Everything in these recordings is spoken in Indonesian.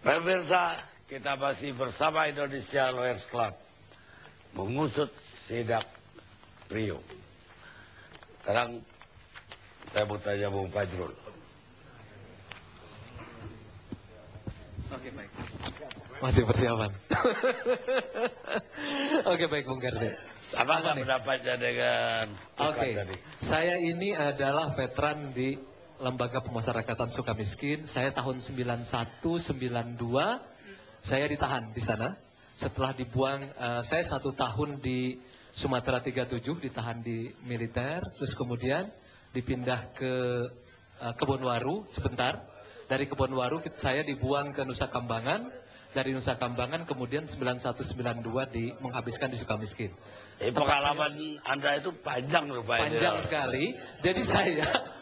Pemirsa, kita masih bersama Indonesia Lawyers Club mengusut sidak Priyo. Sekarang saya mau tanya Bung Fajrul. Oke, baik. Masih persiapan. Oke, baik Bung Kardi. Apa pendapatnya dengan tadi? Saya ini adalah veteran di Lembaga Pemasyarakatan Sukamiskin. Saya tahun 91-92 saya ditahan di sana. Setelah dibuang, saya 1 tahun di Sumatera 37 ditahan di militer, terus kemudian dipindah ke Kebonwaru sebentar. Dari Kebonwaru saya dibuang ke Nusa Kambangan. Dari Nusa Kambangan kemudian 91-92 menghabiskan di Sukamiskin. Pengalaman Anda itu panjang rupanya. Panjang sekali. Jadi saya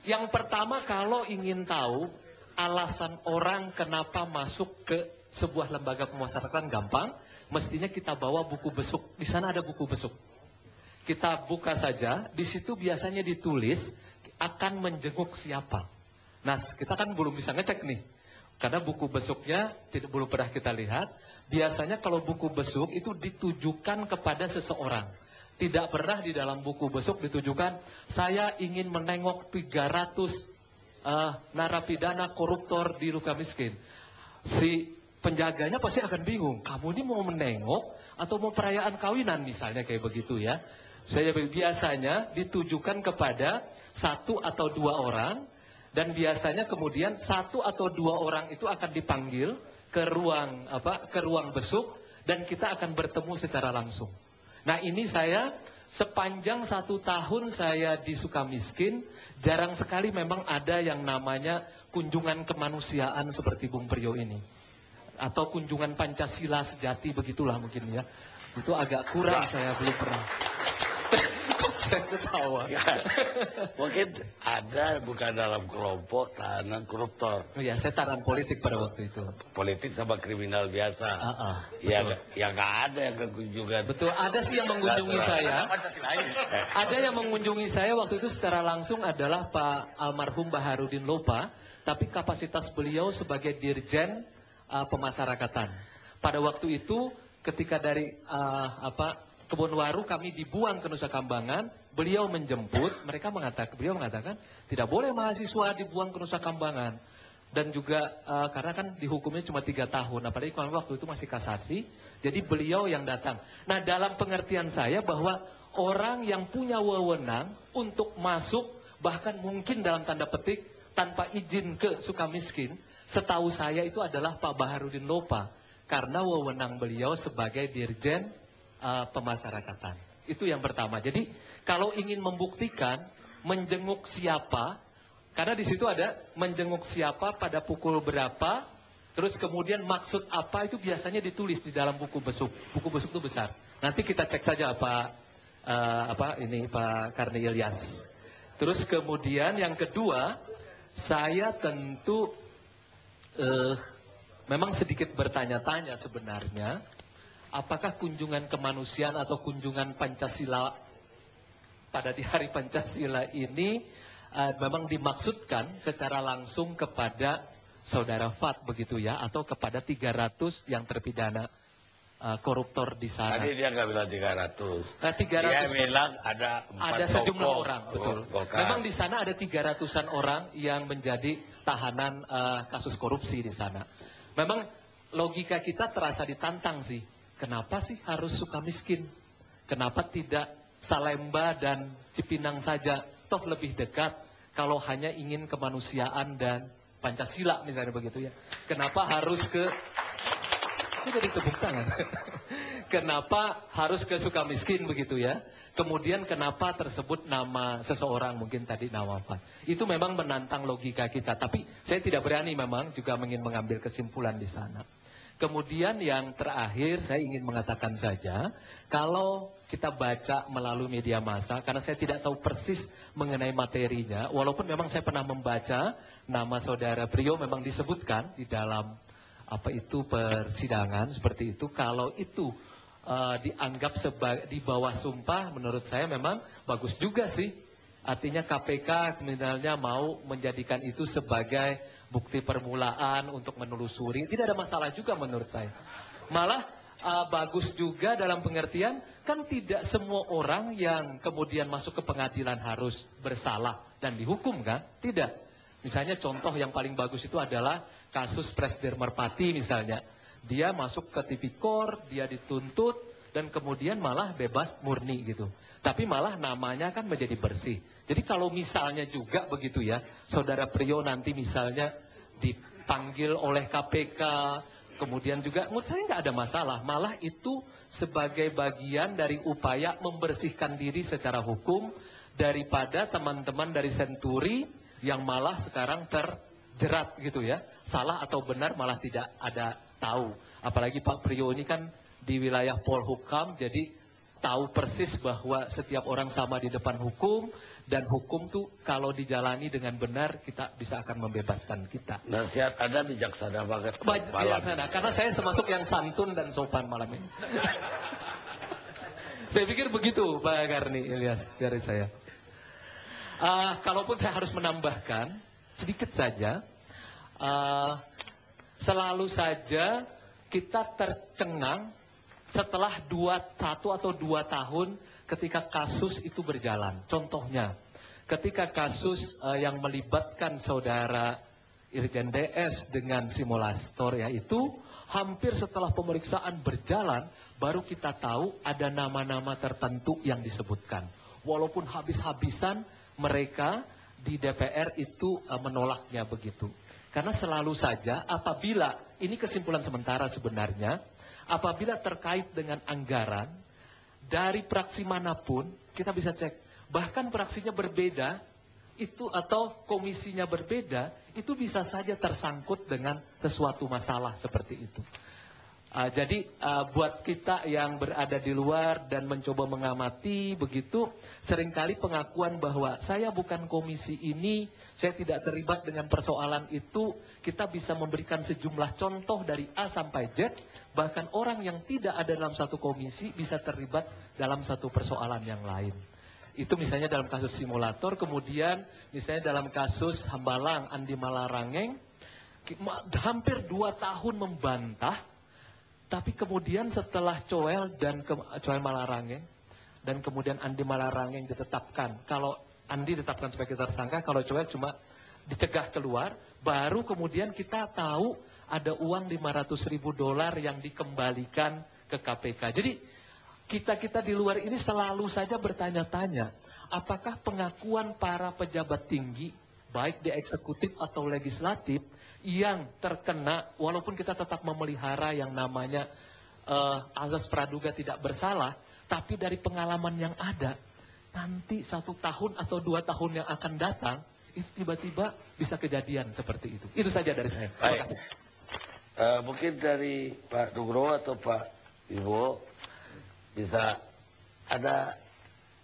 yang pertama kalau ingin tahu alasan orang kenapa masuk ke sebuah lembaga pemasyarakatan gampang, mestinya kita bawa buku besuk. Di sana ada buku besuk. Kita buka saja, di situ biasanya ditulis akan menjenguk siapa. Nah, kita kan belum bisa ngecek nih. Karena buku besuknya belum pernah kita lihat. Biasanya kalau buku besuk itu ditujukan kepada seseorang. Tidak pernah di dalam buku besuk ditujukan, saya ingin menengok 300 narapidana koruptor di Sukamiskin. Si penjaganya pasti akan bingung, kamu ini mau menengok atau mau perayaan kawinan misalnya kayak begitu ya. Saya biasanya ditujukan kepada 1 atau 2 orang. Dan biasanya kemudian 1 atau 2 orang itu akan dipanggil ke ruang besuk dan kita akan bertemu secara langsung. Nah, ini saya sepanjang 1 tahun saya di Sukamiskin jarang sekali memang ada yang namanya kunjungan kemanusiaan seperti Bung Priyo ini. Atau kunjungan Pancasila sejati begitulah mungkin ya. Itu agak kurang saya belum pernah. Saya ketawa. Ya, mungkin ada bukan dalam kelompok tahanan koruptor. Ya, saya tahanan politik pada waktu itu. Politik sama kriminal biasa. Ya nggak ada yang kekunjungan. Betul, ada sih yang mengunjungi saya. Ada yang mengunjungi saya waktu itu secara langsung adalah Pak almarhum Baharudin Lopa, tapi kapasitas beliau sebagai dirjen pemasyarakatan. Pada waktu itu ketika dari Kebonwaru kami dibuang ke Nusa Kambangan, beliau menjemput, beliau mengatakan tidak boleh mahasiswa dibuang ke Nusa Kambangan. Dan juga karena kan dihukumnya cuma 3 tahun, apalagi waktu itu masih kasasi, jadi beliau yang datang. Nah, dalam pengertian saya bahwa orang yang punya wewenang untuk masuk, bahkan mungkin dalam tanda petik tanpa izin ke Sukamiskin, setahu saya itu adalah Pak Baharudin Lopa, karena wewenang beliau sebagai dirjen pemasyarakatan. Itu yang pertama. Jadi kalau ingin membuktikan menjenguk siapa, karena di situ ada menjenguk siapa pada pukul berapa, terus kemudian maksud apa itu biasanya ditulis di dalam buku besuk. Buku besuk itu besar. Nanti kita cek saja Pak Karni Ilyas. Terus kemudian yang kedua, saya tentu memang sedikit bertanya-tanya sebenarnya. Apakah kunjungan kemanusiaan atau kunjungan Pancasila pada di hari Pancasila ini memang dimaksudkan secara langsung kepada saudara Fat begitu ya, atau kepada 300 yang terpidana koruptor di sana. Tadi dia nggak bilang 300. 300. Dia bilang ada sejumlah orang, betul. Golkar. Memang di sana ada 300-an orang yang menjadi tahanan kasus korupsi di sana. Memang logika kita terasa ditantang sih. Kenapa sih harus Sukamiskin? Kenapa tidak Salemba dan Cipinang saja? Toh lebih dekat kalau hanya ingin kemanusiaan dan Pancasila misalnya begitu ya. Kenapa harus ke... Itu jadi tepuk tangan. Kenapa harus ke Sukamiskin begitu ya? Kemudian kenapa tersebut nama seseorang, mungkin tadi nama Fat. Itu memang menantang logika kita. Tapi saya tidak berani memang juga ingin mengambil kesimpulan di sana. Kemudian yang terakhir saya ingin mengatakan saja, kalau kita baca melalui media massa, karena saya tidak tahu persis mengenai materinya, walaupun memang saya pernah membaca nama saudara Priyo memang disebutkan di dalam persidangan seperti itu, kalau itu dianggap di bawah sumpah, menurut saya memang bagus juga sih. Artinya KPK misalnya mau menjadikan itu sebagai bukti permulaan untuk menelusuri. Tidak ada masalah juga menurut saya. Malah bagus juga dalam pengertian, kan tidak semua orang yang kemudian masuk ke pengadilan harus bersalah dan dihukum kan? Tidak. Misalnya contoh yang paling bagus itu adalah kasus Presiden Merpati misalnya. Dia masuk ke tipikor, dia dituntut, dan kemudian malah bebas murni gitu. Tapi malah namanya kan menjadi bersih. Jadi kalau misalnya juga begitu ya, Saudara Priyo nanti misalnya dipanggil oleh KPK, kemudian juga menurut saya nggak ada masalah. Malah itu sebagai bagian dari upaya membersihkan diri secara hukum daripada teman-teman dari Senturi yang malah sekarang terjerat gitu ya. Salah atau benar malah tidak ada tahu. Apalagi Pak Priyo ini kan di wilayah Polhukam, jadi tahu persis bahwa setiap orang sama di depan hukum, dan hukum tuh kalau dijalani dengan benar kita bisa akan membebaskan kita. Nasihat Anda bijaksana banget. Bijaksana, karena saya termasuk yang santun dan sopan malam ini. Saya pikir begitu Pak Karni Ilyas dari saya. Kalaupun saya harus menambahkan sedikit saja, selalu saja kita tercengang setelah 1 atau 2 tahun ketika kasus itu berjalan. Contohnya, ketika kasus yang melibatkan Saudara Irjen DS dengan simulator yaitu hampir setelah pemeriksaan berjalan, baru kita tahu ada nama-nama tertentu yang disebutkan. Walaupun habis-habisan mereka di DPR itu menolaknya begitu. Karena selalu saja apabila, ini kesimpulan sementara sebenarnya, apabila terkait dengan anggaran, dari praksi manapun kita bisa cek. Bahkan praksinya berbeda, itu atau komisinya berbeda, itu bisa saja tersangkut dengan sesuatu masalah seperti itu. Jadi buat kita yang berada di luar dan mencoba mengamati begitu, seringkali pengakuan bahwa saya bukan komisi ini, saya tidak terlibat dengan persoalan itu, kita bisa memberikan sejumlah contoh dari A sampai Z, bahkan orang yang tidak ada dalam satu komisi bisa terlibat dalam satu persoalan yang lain. Itu misalnya dalam kasus simulator, kemudian misalnya dalam kasus Hambalang, Andi Malarangeng, hampir 2 tahun membantah, tapi kemudian setelah Coel Malarangeng dan kemudian Andi Malarangeng ditetapkan, kalau Andi ditetapkan sebagai tersangka, kalau Coel cuma dicegah keluar, baru kemudian kita tahu ada uang $500.000 yang dikembalikan ke KPK. Jadi kita di luar ini selalu saja bertanya-tanya, apakah pengakuan para pejabat tinggi, baik di eksekutif atau legislatif, yang terkena, walaupun kita tetap memelihara yang namanya azas praduga tidak bersalah, tapi dari pengalaman yang ada, nanti 1 tahun atau 2 tahun yang akan datang, itu tiba-tiba bisa kejadian seperti itu. Itu saja dari saya. Terima kasih. Mungkin dari Pak Nugroho atau Pak Iwo bisa ada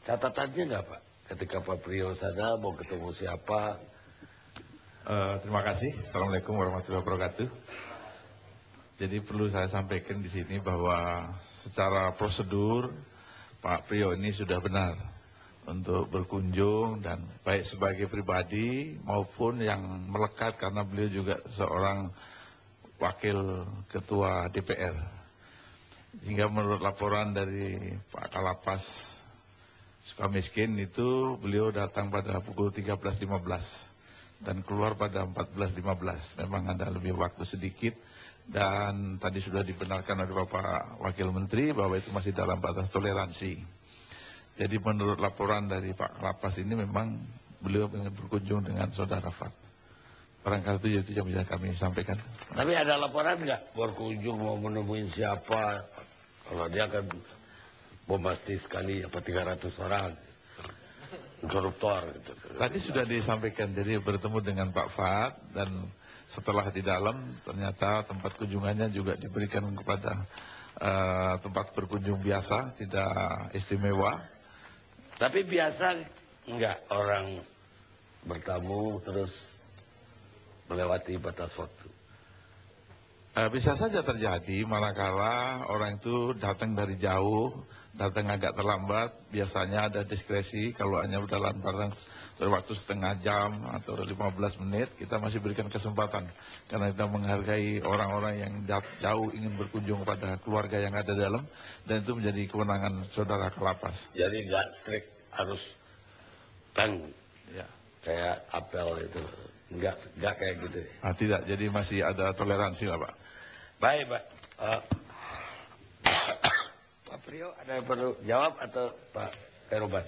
catatannya nggak Pak? Ketika Pak Priyo sana mau ketemu siapa? Terima kasih. Assalamualaikum warahmatullahi wabarakatuh. Jadi perlu saya sampaikan di sini bahwa secara prosedur Pak Priyo ini sudah benar untuk berkunjung, dan baik sebagai pribadi maupun yang melekat karena beliau juga seorang wakil ketua DPR. Hingga menurut laporan dari Pak Kalapas Sukamiskin itu beliau datang pada pukul 13.15. dan keluar pada 14.15. Memang ada lebih waktu sedikit, dan tadi sudah dibenarkan oleh Bapak Wakil Menteri bahwa itu masih dalam batas toleransi. Jadi menurut laporan dari Pak Lapas ini memang beliau ingin berkunjung dengan Saudara Fat. Barangkali itu yang bisa kami sampaikan. Tapi ada laporan nggak berkunjung mau menemui siapa? Kalau dia kan bombastis sekali, 300 orang. Koruptor gitu. Tadi sudah disampaikan, jadi bertemu dengan Pak Fat, dan setelah di dalam ternyata tempat kunjungannya juga diberikan kepada tempat berkunjung biasa, tidak istimewa. Tapi biasa enggak orang bertamu terus melewati batas waktu? Bisa saja terjadi manakala orang itu datang dari jauh, datang agak terlambat, biasanya ada diskresi. Kalau hanya dalam waktu setengah jam atau 15 menit, kita masih berikan kesempatan. Karena kita menghargai orang-orang yang jauh ingin berkunjung pada keluarga yang ada dalam, dan itu menjadi kewenangan saudara Kalapas. Jadi nggak strict harus tang Ya. kayak apel itu, nggak kayak gitu. Tidak, jadi masih ada toleransi lah Pak. Baik, Pak. Pak Priyo ada yang perlu jawab atau Pak Heruban?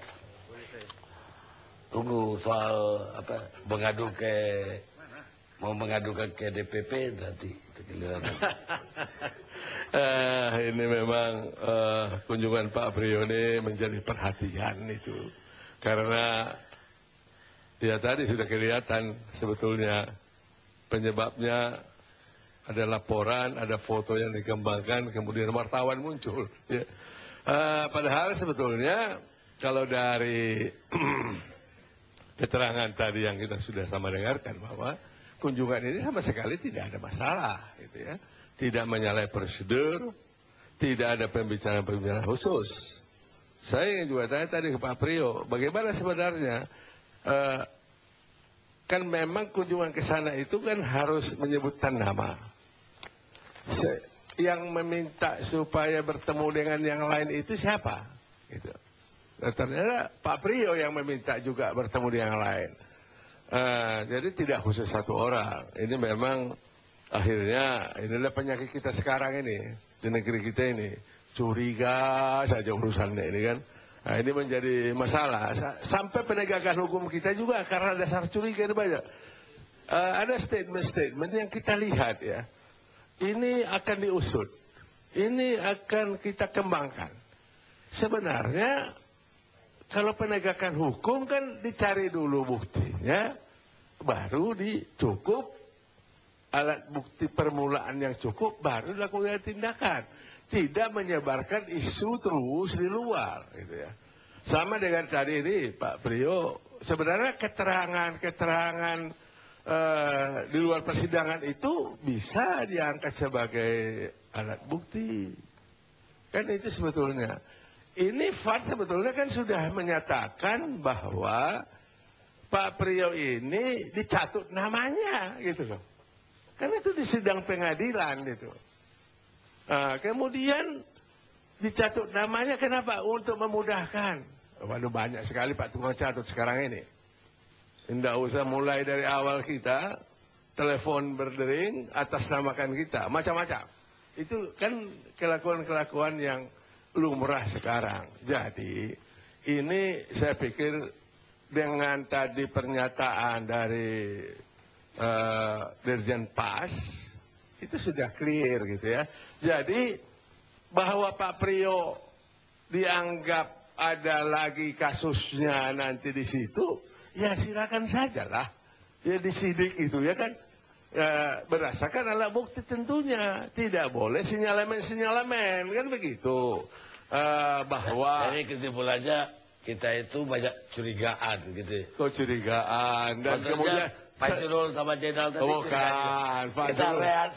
Tunggu soal apa mau mengadukan ke DPP nanti. Ini memang kunjungan Pak Priyo ini menjadi perhatian itu. Karena ya tadi sudah kelihatan sebetulnya penyebabnya ada laporan, ada foto yang dikembangkan, kemudian wartawan muncul. Ya. Padahal sebetulnya kalau dari keterangan tadi yang kita sudah sama dengarkan bahwa kunjungan ini sama sekali tidak ada masalah, gitu ya. Tidak menyalahi prosedur, tidak ada pembicaraan-pembicaraan khusus. Saya ingin juga tanya tadi ke Pak Priyo, bagaimana sebenarnya kan memang kunjungan ke sana itu kan harus menyebutkan nama. Yang meminta supaya bertemu dengan yang lain itu siapa? Gitu. Nah, ternyata Pak Priyo yang meminta juga bertemu dengan yang lain. Jadi tidak khusus satu orang. Ini memang akhirnya inilah penyakit kita sekarang ini di negeri kita ini. Curiga saja urusannya ini kan. Nah, ini menjadi masalah. Sampai penegakan hukum kita juga karena dasar curiga ini banyak. Ada statement-statement yang kita lihat ya. Ini akan diusut. Ini akan kita kembangkan. Sebenarnya kalau penegakan hukum kan dicari dulu buktinya, baru dicukup alat bukti permulaan yang cukup, baru dilakukan tindakan. Tidak menyebarkan isu terus di luar, gitu ya. Sama dengan tadi ini Pak Priyo, sebenarnya keterangan di luar persidangan itu bisa diangkat sebagai alat bukti. Kan itu sebetulnya. Ini FAD sebetulnya kan sudah menyatakan bahwa Pak Priyo ini dicatut namanya gitu loh. Kan itu di sidang pengadilan gitu. Kemudian dicatut namanya kenapa? Untuk memudahkan. Waduh banyak sekali Pak tukang catut sekarang ini. Tidak usah mulai dari awal kita, telepon berdering, atas namakan kita, macam-macam. Itu kan kelakuan-kelakuan yang lumrah sekarang. Jadi, ini saya pikir dengan tadi pernyataan dari Dirjen Pas, itu sudah clear gitu ya. Jadi, bahwa Pak Priyo dianggap ada lagi kasusnya nanti di situ, ya silakan sajalah. Ya disidik itu ya kan. Berdasarkan alat bukti tentunya. Tidak boleh sinyalemen-sinyalemen. Kan begitu. Bahwa. Jadi kesimpulannya kita itu banyak curigaan gitu. Kecurigaan. Dan maksudnya, kemudian. Pak Jurul sama Jenderal tadi. Bukan. Pak Kita Jurul. rehat.